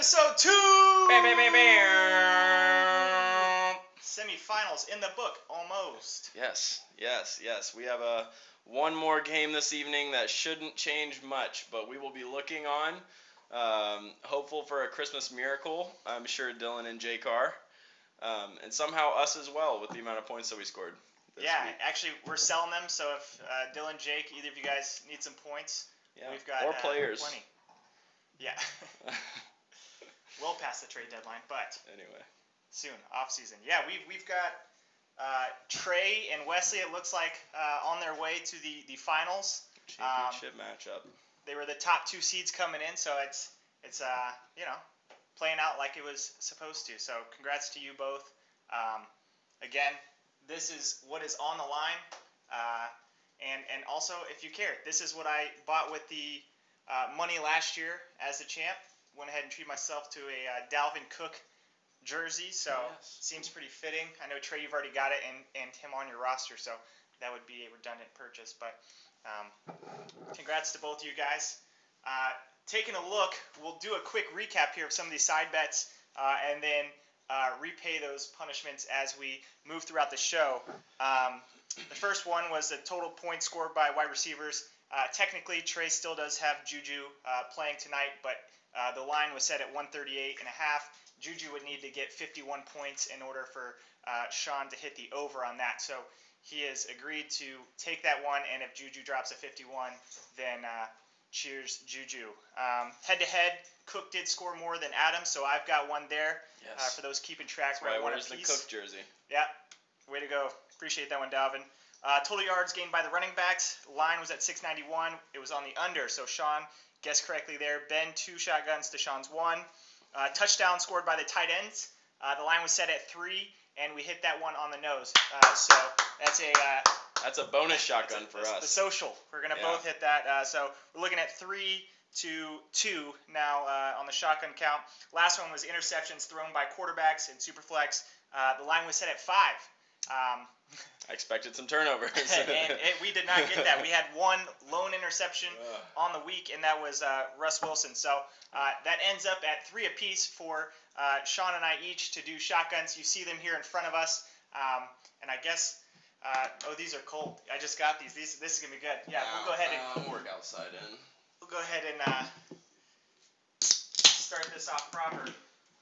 Episode 2! Semifinals in the book, almost. Yes. We have one more game this evening that shouldn't change much, but we will be looking on, hopeful for a Christmas miracle. I'm sure Dylan and Jake are, and somehow us as well with the amount of points that we scored this week. Actually, we're selling them, so if Dylan, Jake, either of you guys need some points, we've got or players. Plenty. Yeah. Well past the trade deadline, but anyway, soon, off season. Yeah, we've got Trey and Wesley. It looks like on their way to the finals. Championship matchup. They were the top 2 seeds coming in, so it's playing out like it was supposed to. So congrats to you both. Again, this is what is on the line, and also if you care, this is what I bought with the money last year as the champ. Went ahead and treated myself to a Dalvin Cook jersey, so seems pretty fitting. I know, Trey, you've already got it and him on your roster, so that would be a redundant purchase. But congrats to both of you guys. Taking a look, we'll do a quick recap here of some of these side bets, and then repay those punishments as we move throughout the show. The first one was the total points scored by wide receivers. Technically, Trey still does have Juju playing tonight, but the line was set at 138.5. Juju would need to get 51 points in order for Sean to hit the over on that. So he has agreed to take that one, and if Juju drops a 51, then cheers, Juju. Head-to-head, Cook did score more than Adam, so I've got one there. For those keeping track. Right, where's the Cook jersey? Yeah, way to go. Appreciate that one, Dalvin. Total yards gained by the running backs. Line was at 691. It was on the under, so Sean guessed correctly there. Ben, 2 shotguns to Sean's 1. Touchdown scored by the tight ends. The line was set at 3, and we hit that one on the nose. So that's a bonus shotgun for us. The social. We're going to both hit that. So we're looking at 3-2 now on the shotgun count. Last one was interceptions thrown by quarterbacks in Superflex. The line was set at 5. I expected some turnovers. and we did not get that. We had one lone interception on the week, and that was Russ Wilson. So that ends up at 3 apiece for Sean and I each to do shotguns. You see them here in front of us. And I guess, these are cold. I just got these. This is going to be good. Yeah, we'll go ahead and work outside in. We'll go ahead and start this off proper.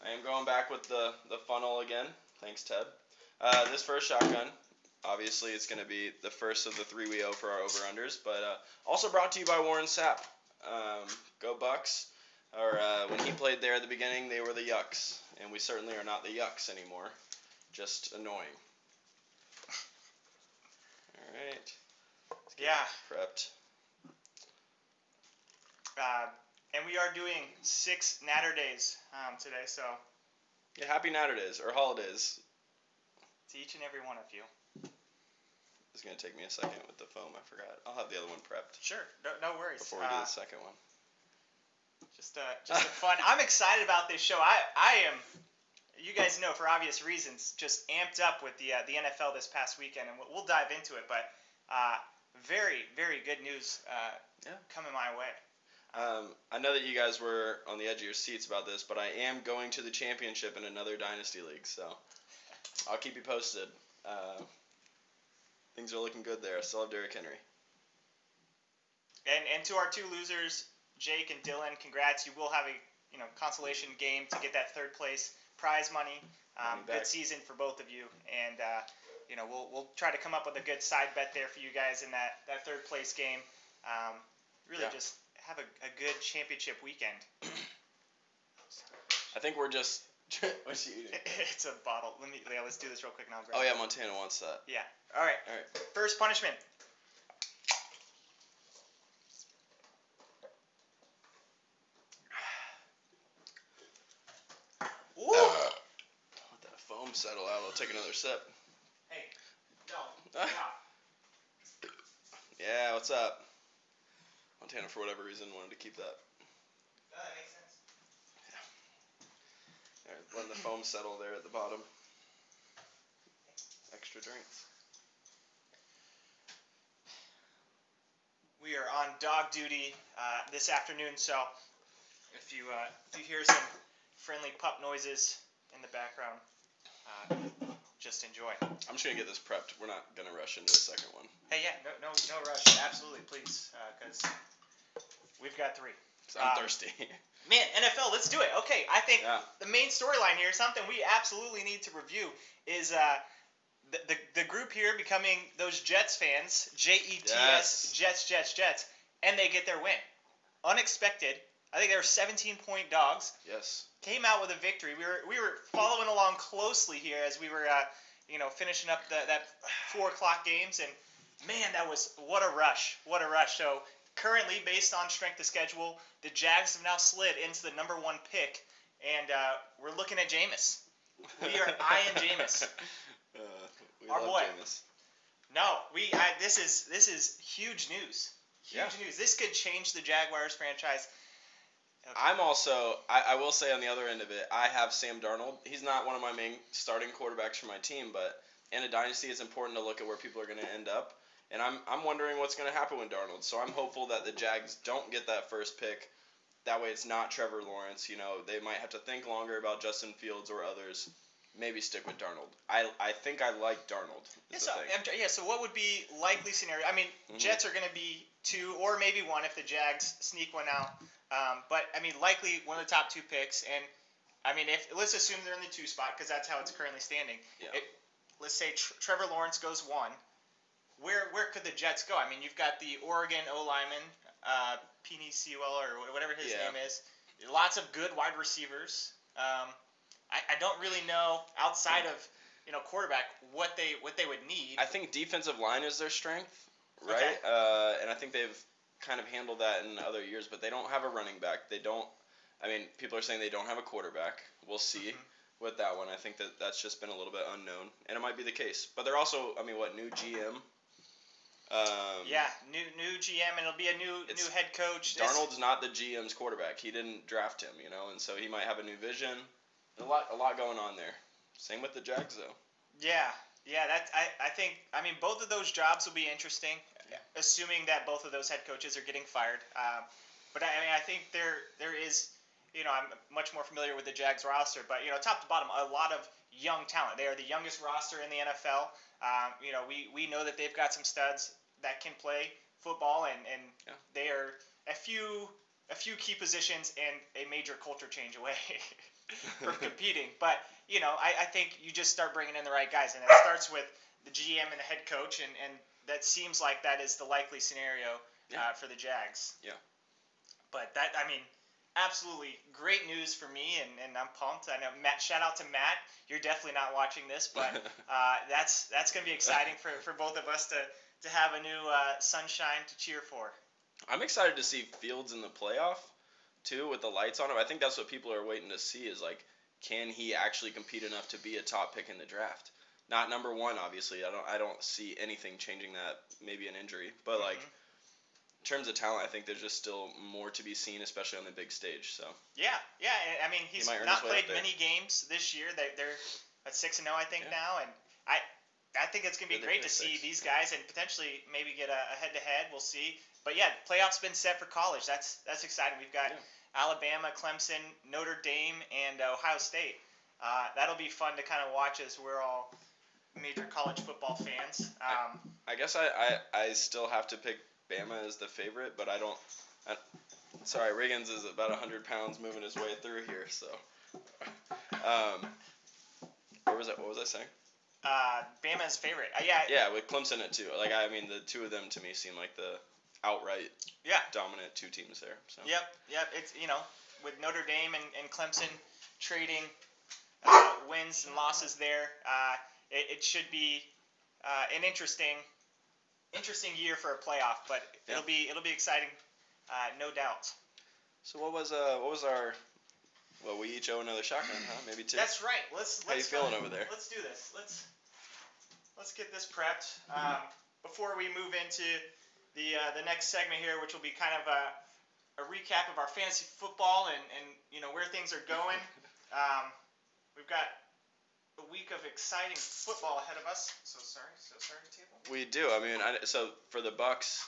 I am going back with the funnel again. Thanks, Ted. This first shotgun, obviously it's going to be the first of the 3 we owe for our over-unders, but also brought to you by Warren Sapp. Go Bucks. Or when he played there at the beginning, they were the Yucks, and we certainly are not the Yucks anymore. Just annoying. All right. Let's get prepped. And we are doing 6 Natter Days today, so. Yeah, happy Natter Days, or holidays. To each and every one of you. It's going to take me a second with the foam, I forgot. I'll have the other one prepped. Sure, no worries. Before we do the second one. Just a fun. I'm excited about this show. I am, you guys know for obvious reasons, just amped up with the NFL this past weekend, and we'll dive into it, but very, very good news coming my way. I know that you guys were on the edge of your seats about this, but I am going to the championship in another Dynasty League, so I'll keep you posted. Things are looking good there. I still have Derrick Henry. And to our 2 losers, Jake and Dylan, congrats. You will have a consolation game to get that 3rd place prize money. Good season for both of you, and we'll try to come up with a good side bet there for you guys in that 3rd place game. Just have a good championship weekend. I think we're just. What's she eating? It's a bottle. Let's do this real quick and I'll grab it. Oh yeah, Montana wants that. Yeah. All right. First punishment. Ooh. Let that foam settle out. I'll take another sip. Hey, no. Yeah, what's up? Montana, for whatever reason, wanted to keep that. That makes sense. Yeah. All right, letting the foam settle there at the bottom. Extra drinks. We are on dog duty this afternoon, so if you hear some friendly pup noises in the background. Just enjoy. I'm just gonna get this prepped. We're not gonna rush into the second one. Hey, yeah, no rush. Absolutely, please, because we've got 3. I'm thirsty. Man, NFL, let's do it. Okay, I think Yeah. the main storyline here, something we absolutely need to review, is the group here becoming those Jets fans, Jets, Jets, and they get their win. Unexpected. I think they were 17-point dogs. Yes. Came out with a victory. We were following along closely here as we were finishing up that 4 o'clock games, and man, what a rush. So currently, based on strength of schedule, the Jags have now slid into the number 1 pick, and we're looking at Jameis. We are eyeing Jameis. Our boy. Jameis. No, this is huge news. Huge news. This could change the Jaguars franchise. Okay. I'm also, I will say on the other end of it, I have Sam Darnold. He's not one of my main starting quarterbacks for my team, but in a dynasty, it's important to look at where people are going to end up. And I'm wondering what's going to happen with Darnold. So I'm hopeful that the Jags don't get that first pick. That way it's not Trevor Lawrence. They might have to think longer about Justin Fields or others. Maybe stick with Darnold. I think I like Darnold. So what would be likely scenario? I mean, Jets are going to be 2 or maybe 1 if the Jags sneak one out. But, I mean, likely one of the top 2 picks. And, I mean, let's assume they're in the 2 spot because that's how it's currently standing. Yeah. Let's say Trevor Lawrence goes 1. Where could the Jets go? I mean, you've got the Oregon O-lineman, Penny Sewell or whatever his name is. Lots of good wide receivers. I don't really know outside of quarterback what they would need. I think defensive line is their strength, right? Okay. And I think they've kind of handled that in other years, but they don't have a running back. People are saying they don't have a quarterback. We'll see with that one. I think that's just been a little bit unknown, and it might be the case. But they're also, new GM. New GM, and it'll be a new head coach. Darnold's not the GM's quarterback. He didn't draft him, and so he might have a new vision. A lot going on there. Same with the Jags, though. Yeah. I think both of those jobs will be interesting, assuming that both of those head coaches are getting fired. But I think there is, I'm much more familiar with the Jags roster, but top to bottom, a lot of young talent. They are the youngest roster in the NFL. We know that they've got some studs that can play football, and they are a few key positions and a major culture change away from competing. But I think you just start bringing in the right guys, and it starts with the GM and the head coach, and that seems like that is the likely scenario for the Jags. Yeah. But absolutely great news for me, and I'm pumped. I know shout out to Matt. You're definitely not watching this, but that's going to be exciting for both of us to have a new sunshine to cheer for. I'm excited to see Fields in the playoff too, with the lights on him. I think that's what people are waiting to see is can he actually compete enough to be a top pick in the draft? Not number 1, obviously. I don't see anything changing that. Maybe an injury, but in terms of talent, I think there's just still more to be seen, especially on the big stage. So yeah. He's not played many games this year. They're at 6-0, I think now, and I think it's gonna be great to see these guys and potentially maybe get a head-to-head. We'll see. But yeah, playoffs been set for college. That's exciting. We've got Alabama, Clemson, Notre Dame, and Ohio State. That'll be fun to kind of watch as we're all major college football fans. I guess I still have to pick Bama as the favorite, but sorry, Riggins is about 100 pounds moving his way through here. So, what was I saying? Bama's favorite. Yeah, with Clemson at 2. The 2 of them to me seem like the outright dominant 2 teams there. So. Yep. It's with Notre Dame and Clemson trading wins and losses there, it should be an interesting year for a playoff, but it'll be exciting, no doubt. So what was our? Well, we each owe another shotgun, huh? Maybe 2. That's right. Let's How you feeling over there? Let's do this. Let's get this prepped before we move into the next segment here, which will be kind of a recap of our fantasy football and where things are going. We've got a week of exciting football ahead of us. So sorry, table. We do. So for the Bucks,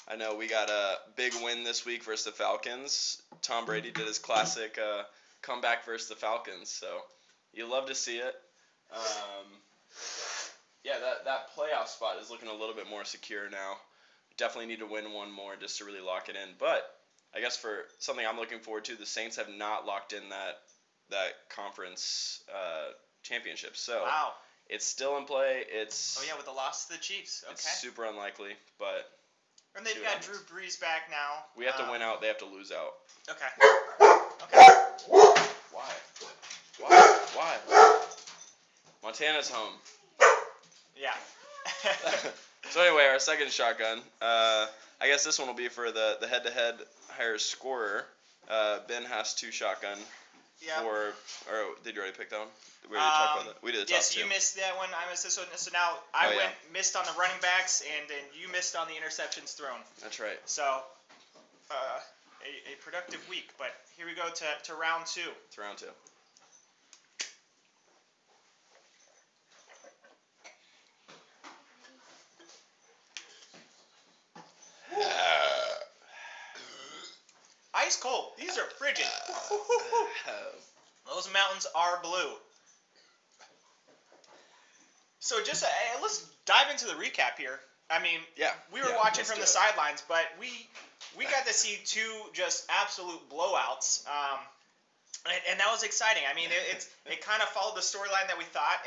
I know we got a big win this week versus the Falcons. Tom Brady did his classic comeback versus the Falcons. So you love to see it. Yeah, that playoff spot is looking a little bit more secure now. Definitely need to win one more just to really lock it in. But I guess for something I'm looking forward to, the Saints have not locked in that conference championship. So Wow. it's still in play. Oh yeah, with the loss to the Chiefs. Okay. It's super unlikely, but And they've got Drew Brees back now. we have to win out. They have to lose out. Okay. Okay. Why? Montana's home. Yeah. So anyway, our second shotgun. I guess this one will be for the head-to-head higher scorer. Ben has 2 shotgun. Yeah. Or did you already pick that one? We already talked about that. We did the top yes, 2. you missed that one. I missed this one. So now missed on the running backs, and then you missed on the interceptions thrown. That's right. So, a productive week. But here we go to round 2. It's round 2. Ice cold. These are frigid. Those mountains are blue. So just let's dive into the recap here. I mean, we were watching from the sidelines, but we got to see 2 just absolute blowouts, and that was exciting. I mean, it kind of followed the storyline that we thought,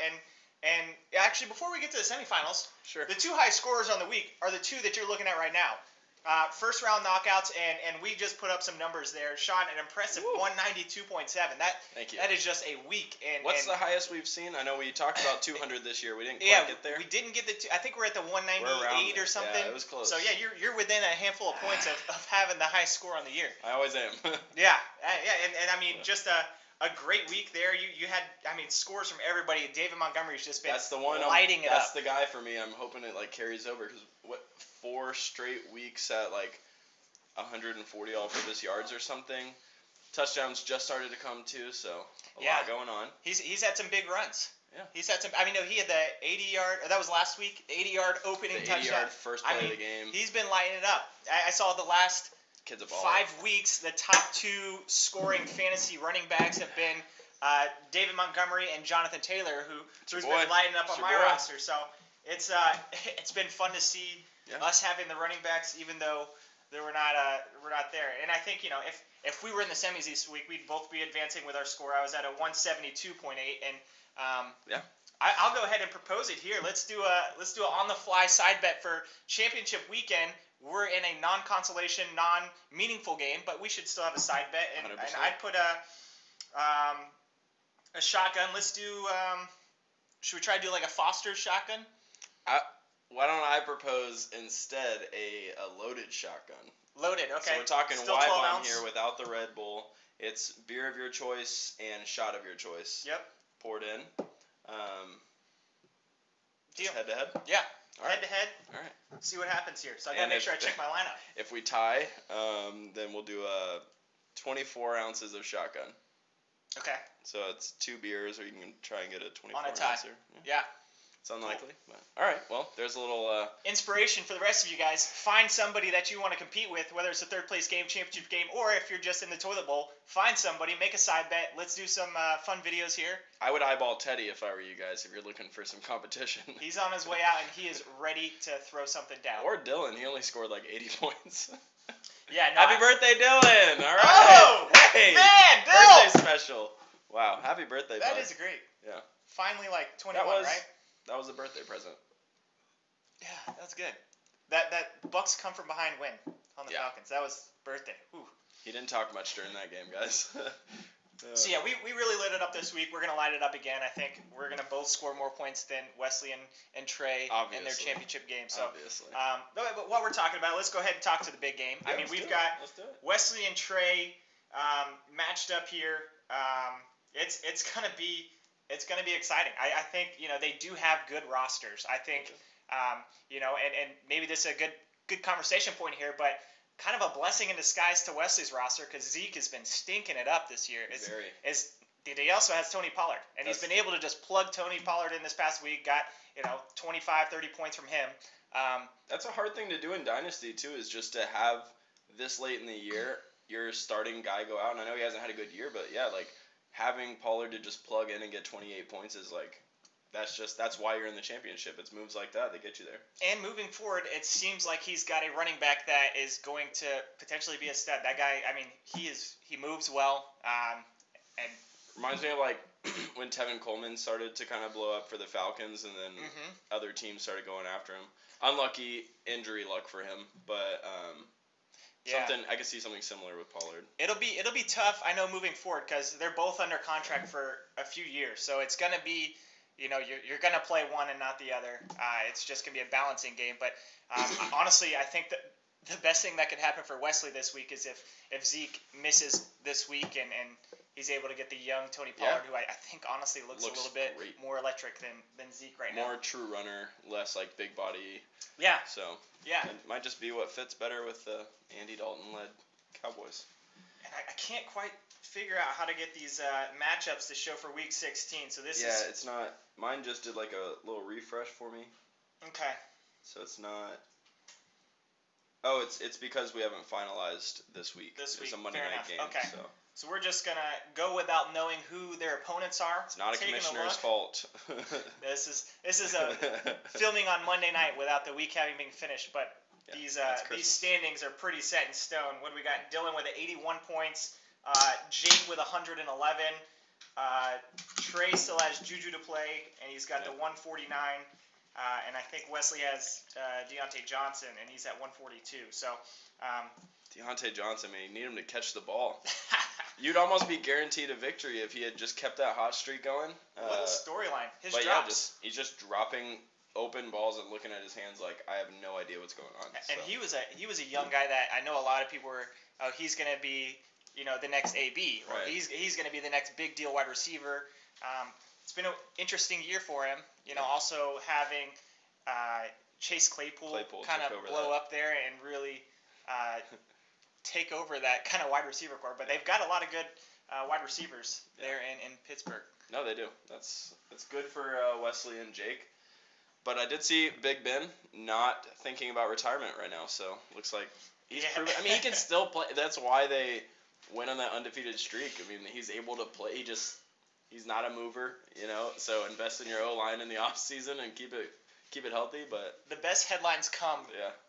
and actually before we get to the semifinals, sure. The 2 high scorers on the week are the 2 that you're looking at right now. First round knockouts, and we just put up some numbers there. Sean, an impressive 192.7. Thank you. That is just a week. What's the highest we've seen? I know we talked about 200 this year. We didn't quite get there. We didn't get I think we're at the 198 or something. Yeah, it was close. So yeah, you're within a handful of points of having the highest score on the year. I always am. Yeah, and I mean just a great week there. You had scores from everybody. David Montgomery's just been lighting it up. That's the guy for me. I'm hoping it carries over because 4 straight weeks at 140 all-purpose yards or something. Touchdowns just started to come too, so a lot going on. He's had some big runs. Yeah. He's had some. He had the 80-yard. That was last week. 80-yard opening touchdown. 80-yard first play of the game. He's been lighting it up. I saw the last Kid's a baller. 5 weeks. The top 2 scoring fantasy running backs have been David Montgomery and Jonathan Taylor, who's been lighting up on my roster. So it's been fun to see us having the running backs, even though we're not there. And I think if we were in the semis this week, we'd both be advancing with our score. I was at a 172.8, and I'll go ahead and propose it here. Let's do a on the fly side bet for championship weekend. We're in a non-consolation, non-meaningful game, but we should still have a side bet. And I'd put a shotgun. Let's do. Should we try to do a Foster's shotgun? Why don't I propose instead a loaded shotgun? Loaded, okay. So we're talking Still Y-bomb here without the Red Bull. It's beer of your choice and shot of your choice. Yep. Poured in. Deal. Head to head? Yeah. All right. Head to head. All right. See what happens here. So I gotta make sure I check my lineup. If we tie, then we'll do 24 ounces of shotgun. Okay. So it's 2 beers, or you can try and get a 24 on a tie. ouncer. Yeah. It's unlikely, but all right. Well, there's a little inspiration for the rest of you guys. Find somebody that you want to compete with, whether it's a third place game, championship game, or if you're just in the toilet bowl. Find somebody, make a side bet. Let's do some fun videos here. I would eyeball Teddy if I were you guys. If you're looking for some competition. He's on his way out and he is ready to throw something down. Or Dylan. He only scored 80 points. Yeah. No, Happy birthday, Dylan! All right. Oh, hey, man, Dylan! Birthday special. Wow. Happy birthday, That bud. is great. Yeah. Finally, 21, right? That was a birthday present. Yeah, that's good. That Bucks come from behind win on the Falcons. That was birthday. Ooh. He didn't talk much during that game, guys. So yeah, we really lit it up this week. We're gonna light it up again. I think we're gonna both score more points than Wesley and Trey in their championship game. So obviously. But what we're talking about, let's go ahead and talk to the big game. Yeah, we've got Let's do it. Wesley and Trey matched up here. It's gonna be exciting. I think they do have good rosters. I think and maybe this is a good conversation point here, but kind of a blessing in disguise to Wesley's roster because Zeke has been stinking it up this year. He also has Tony Pollard, and he's been able to just plug Tony Pollard in this past week. Got 25, 30 points from him. That's a hard thing to do in Dynasty too. Is just to have this late in the year. your starting guy go out, and I know he hasn't had a good year, but yeah, like having Pollard to just plug in and get 28 points is like that's why you're in the championship. It's moves like that get you there. And moving forward, it seems like he's got a running back that is going to potentially be a stud. That guy, I mean, he moves well. And reminds me of like when Tevin Coleman started to kind of blow up for the Falcons, and then other teams started going after him. Unlucky injury luck for him, but I could see something similar with Pollard. It'll be tough, I know, moving forward, because they're both under contract for a few years, so it's gonna be, you're gonna play one and not the other. It's just gonna be a balancing game. But honestly, I think that the best thing that could happen for Wesley this week is if Zeke misses this week and he's able to get the young Tony Pollard, who I think honestly looks a little bit more electric than Zeke right now. More true runner, less like big body. Yeah. So yeah, it might just be what fits better with the Andy Dalton-led Cowboys. And I can't quite figure out how to get these matchups to show for Week 16. So this is... Yeah, it's not... Mine just did like a little refresh for me. Okay. So it's not... Oh, it's because we haven't finalized this week. This week, it's a Monday fair night enough. game. Okay. So we're just going to go without knowing who their opponents are. It's not a commissioner's fault. This is a filming on Monday night without the week having been finished, but these standings are pretty set in stone. What do we got? Dylan with 81 points, Jake with 111, Trey still has Juju to play, and he's got the 149, and I think Wesley has Deontay Johnson, and he's at 142. So Deontay Johnson, man, you need him to catch the ball. You'd almost be guaranteed a victory if he had just kept that hot streak going. What a storyline. His drops. Yeah, he's just dropping open balls and looking at his hands like I have no idea what's going on. And he was a young guy that I know a lot of people were, he's going to be, the next AB, or he's going to be the next big deal wide receiver. It's been an interesting year for him. Also having Chase Claypool kind of blow up there and really take over that kind of wide receiver core. But they've got a lot of good wide receivers there in Pittsburgh. No, they do. That's good for Wesley and Jake. But I did see Big Ben not thinking about retirement right now, so looks like he's proven. I mean, he can still play. That's why they went on that undefeated streak. I mean, he's able to play. He's not a mover, So invest in your O-line in the off season and keep it healthy. But the best headlines come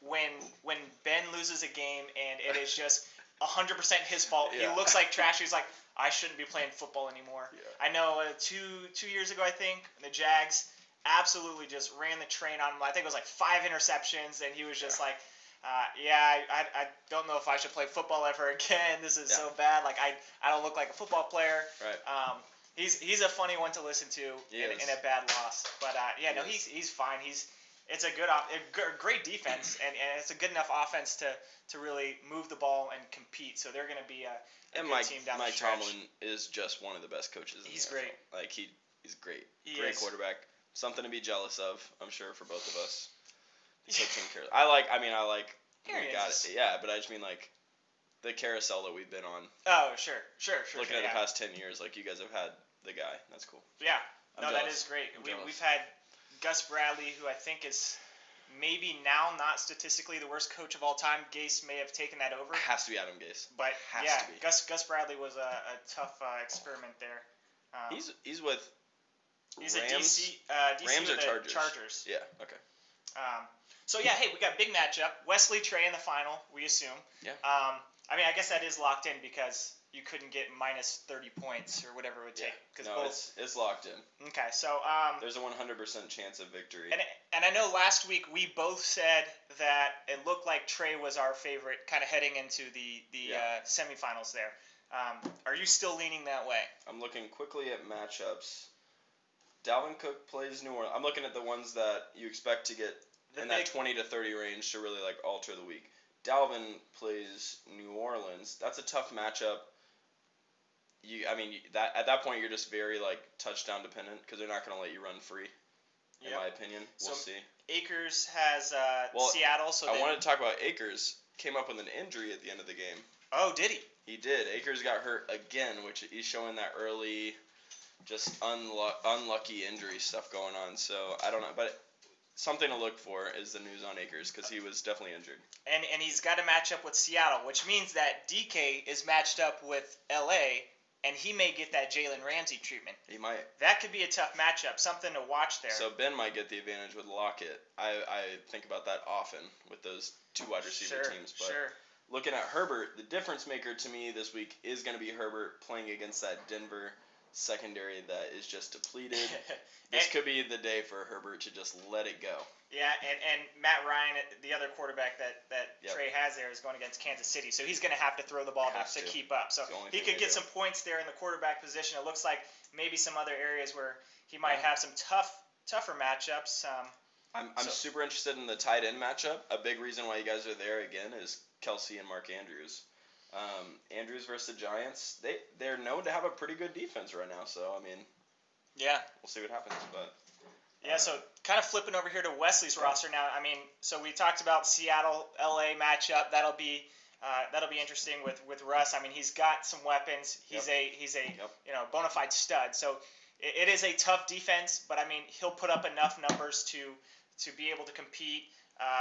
when Ben loses a game and it is just 100% his fault. Yeah. He looks like trash. He's like, I shouldn't be playing football anymore. Yeah. I know 2 years ago, I think the Jags absolutely just ran the train on him. I think it was like 5 interceptions, and he was just like, I don't know if I should play football ever again. This is so bad. Like I don't look like a football player. Right. He's a funny one to listen to in a bad loss. But he's fine. It's a great defense, and it's a good enough offense to really move the ball and compete. So they're going to be a good team down the stretch. Mike Tomlin is just one of the best coaches in the NFL. Great. Like he's great. Great quarterback. Something to be jealous of, I'm sure, for both of us. I like. Yeah, but I just mean like the carousel that we've been on. Oh, sure. Looking at the past 10 years, like you guys have had the guy. That's cool. Yeah. That is great. We've had Gus Bradley, who I think is maybe now not statistically the worst coach of all time. Gase may have taken that over. Has to be Adam Gase. But Gus Bradley was a tough experiment there. He's with. He's Rams? a DC Rams with or the Chargers? Yeah, okay. We got big matchup. Wesley Trey in the final, we assume. Yeah. I guess that is locked in because you couldn't get minus 30 points or whatever it would take. It's locked in. Okay, so there's a 100% chance of victory. And I know last week we both said that it looked like Trey was our favorite, kind of heading into the semifinals there. Are you still leaning that way? I'm looking quickly at matchups. Dalvin Cook plays New Orleans. I'm looking at the ones that you expect to get in that 20 to 30 range to really like alter the week. Dalvin plays New Orleans. That's a tough matchup. At that point you're just very like touchdown dependent because they're not going to let you run free. In my opinion, we'll see. Akers has Seattle. So I wanted to talk about Akers. Came up with an injury at the end of the game. Oh, did he? He did. Akers got hurt again, which he's showing that early. Just unlucky injury stuff going on. So I don't know, but something to look for is the news on Akers because he was definitely injured. And he's got to match up with Seattle, which means that DK is matched up with LA, and he may get that Jalen Ramsey treatment. He might. That could be a tough matchup, something to watch there. So Ben might get the advantage with Lockett. I think about that often with those two wide receiver teams. But looking at Herbert, the difference maker to me this week is going to be Herbert playing against that Denver secondary that is just depleted. This could be the day for Herbert to just let it go. Yeah, and Matt Ryan, the other quarterback that Trey has there, is going against Kansas City, so he's going to have to throw the ball to keep up. So he could get some points there in the quarterback position. It looks like maybe some other areas where he might have some tougher matchups. I'm super interested in the tight end matchup. A big reason why you guys are there again is Kelsey and Mark Andrews. Andrews versus the Giants. They're known to have a pretty good defense right now. So I mean, yeah, we'll see what happens. But yeah, so kind of flipping over here to Wesley's roster now. I mean, so we talked about Seattle LA matchup. That'll be interesting with Russ. I mean, he's got some weapons. He's a bona fide stud. So it is a tough defense, but I mean, he'll put up enough numbers to be able to compete.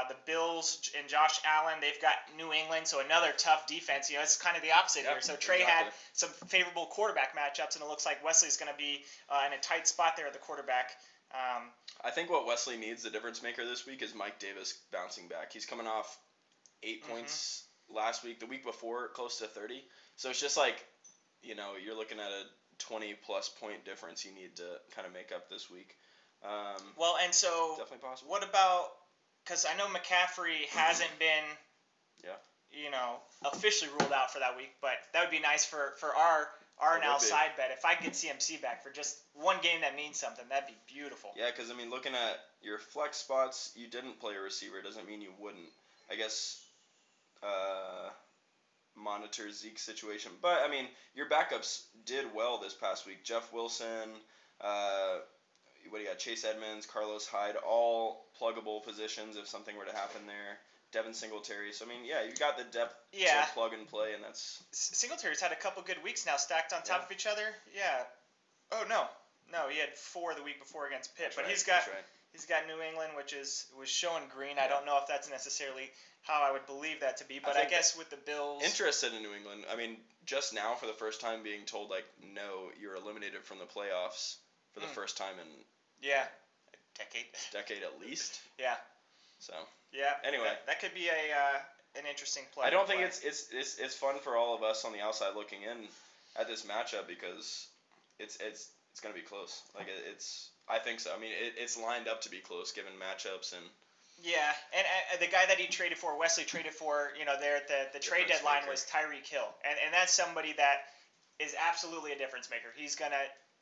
The Bills and Josh Allen, they've got New England, so another tough defense. It's kind of the opposite here. So Trey had some favorable quarterback matchups, and it looks like Wesley's going to be in a tight spot there at the quarterback. I think what Wesley needs, the difference maker this week, is Mike Davis bouncing back. He's coming off 8 points last week. The week before, close to 30. So it's just like, you're looking at a 20-plus point difference you need to kind of make up this week. And so definitely possible. What about, because I know McCaffrey hasn't been, officially ruled out for that week, but that would be nice for our now side bet. If I get CMC back for just one game that means something, that'd be beautiful. Yeah, because, I mean, looking at your flex spots, you didn't play a receiver. Doesn't mean you wouldn't. I guess monitor Zeke's situation. But, I mean, your backups did well this past week. Jeff Wilson, what do you got? Chase Edmonds, Carlos Hyde, all pluggable positions if something were to happen there. Devin Singletary. So, I mean, you got the depth to plug and play, and that's... Singletary's had a couple good weeks now stacked on top of each other. Yeah. Oh, no. No, he had 4 the week before against Pitt. But he's got New England, which was showing green. I don't know if that's necessarily how I would believe that to be. But I guess with the Bills... Interested in New England. I mean, just now for the first time being told, no, you're eliminated from the playoffs for the first time in... Yeah. A decade at least. Yeah. So... Yeah. Anyway, that could be an interesting play. I don't think it's fun for all of us on the outside looking in at this matchup because it's going to be close. I think so. I mean, it's lined up to be close given matchups and. Yeah, and the guy that he traded for, Wesley traded for, there at the trade deadline was Tyreek Hill, and that's somebody that is absolutely a difference maker. He's gonna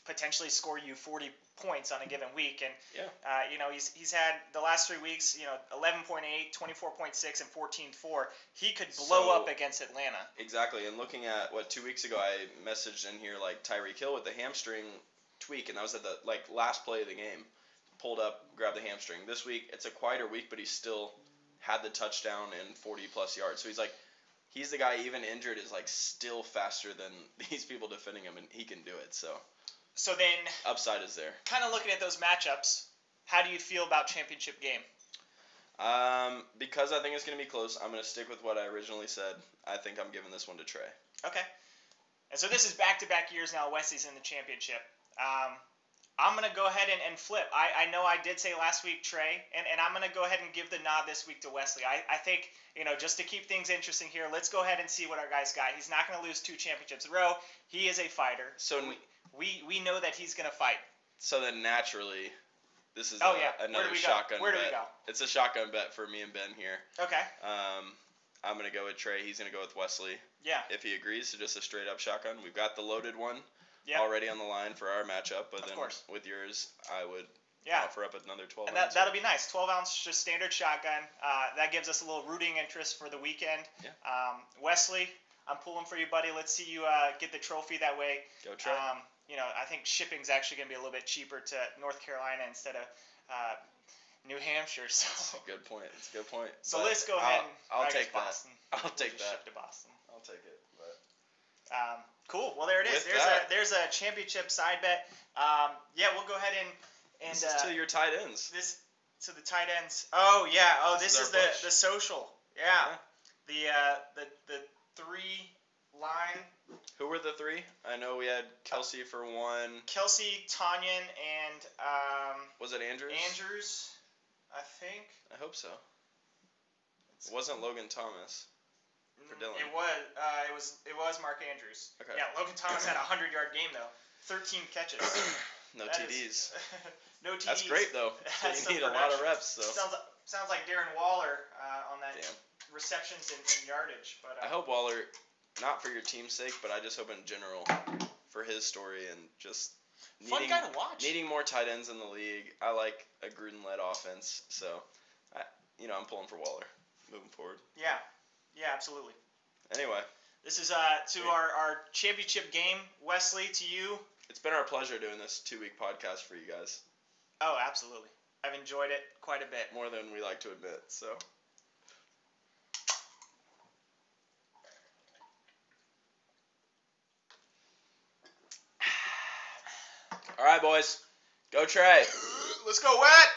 potentially score you 40 points on a given week, and he's had the last 3 weeks, 11.8, 24.6, and 14.4. He could blow up against Atlanta. Exactly, and looking at 2 weeks ago, I messaged in here Tyreek Hill with the hamstring tweak, and that was at the last play of the game. Pulled up, grabbed the hamstring. This week, it's a quieter week, but he still had the touchdown and 40-plus yards. So he's the guy, even injured, is still faster than these people defending him, and he can do it. So then, upside is there. Kind of looking at those matchups, how do you feel about championship game? Because I think it's going to be close, I'm going to stick with what I originally said. I think I'm giving this one to Trey. Okay. And so this is back-to-back years now. Wesley's in the championship. I'm going to go ahead and flip. I know I did say last week Trey, and I'm going to go ahead and give the nod this week to Wesley. I think, just to keep things interesting here, let's go ahead and see what our guy's got. He's not going to lose 2 championships in a row. He is a fighter. So we know that he's going to fight. So then naturally, this is another shotgun bet. Where do we go? It's a shotgun bet for me and Ben here. Okay. I'm going to go with Trey. He's going to go with Wesley. Yeah. If he agrees, so just a straight-up shotgun. We've got the loaded one already on the line for our matchup. But then with yours, I would offer up another 12 ounce. And that'll be nice. 12-ounce, just standard shotgun. That gives us a little rooting interest for the weekend. Yeah. Wesley, I'm pulling for you, buddy. Let's see you get the trophy that way. Go Trey. I think shipping's actually going to be a little bit cheaper to North Carolina instead of New Hampshire. So that's a good point. So let's go ahead. I'll take that. Boston. I'll take that. Ship to Boston. I'll take it. But cool. Well, there it is. There's a championship side bet. We'll go ahead and this is to your tight ends. So the tight ends. Oh yeah. Oh, this is our push. the social. Yeah. The 3 line. Who were the 3? I know we had Kelsey for 1. Kelsey, Tanyan, and Was it Andrews? Andrews, I think. I hope so. It wasn't Logan Thomas for Dylan. It was Mark Andrews. Okay. Yeah, Logan Thomas had a 100-yard game though. 13 catches. No TDs. No TDs. That's great though. That's You need a lot of reps. So. Sounds like Darren Waller on that receptions and yardage. But I hope Waller, not for your team's sake, but I just hope in general for his story and just fun guy to watch. Needing more tight ends in the league. I like a Gruden-led offense, so I'm pulling for Waller moving forward. Yeah, absolutely. Anyway, this is to our championship game, Wesley. To you. It's been our pleasure doing this 2-week podcast for you guys. Oh, absolutely. I've enjoyed it quite a bit. More than we like to admit, so. All right, boys. Go Trey. Let's go, Wet.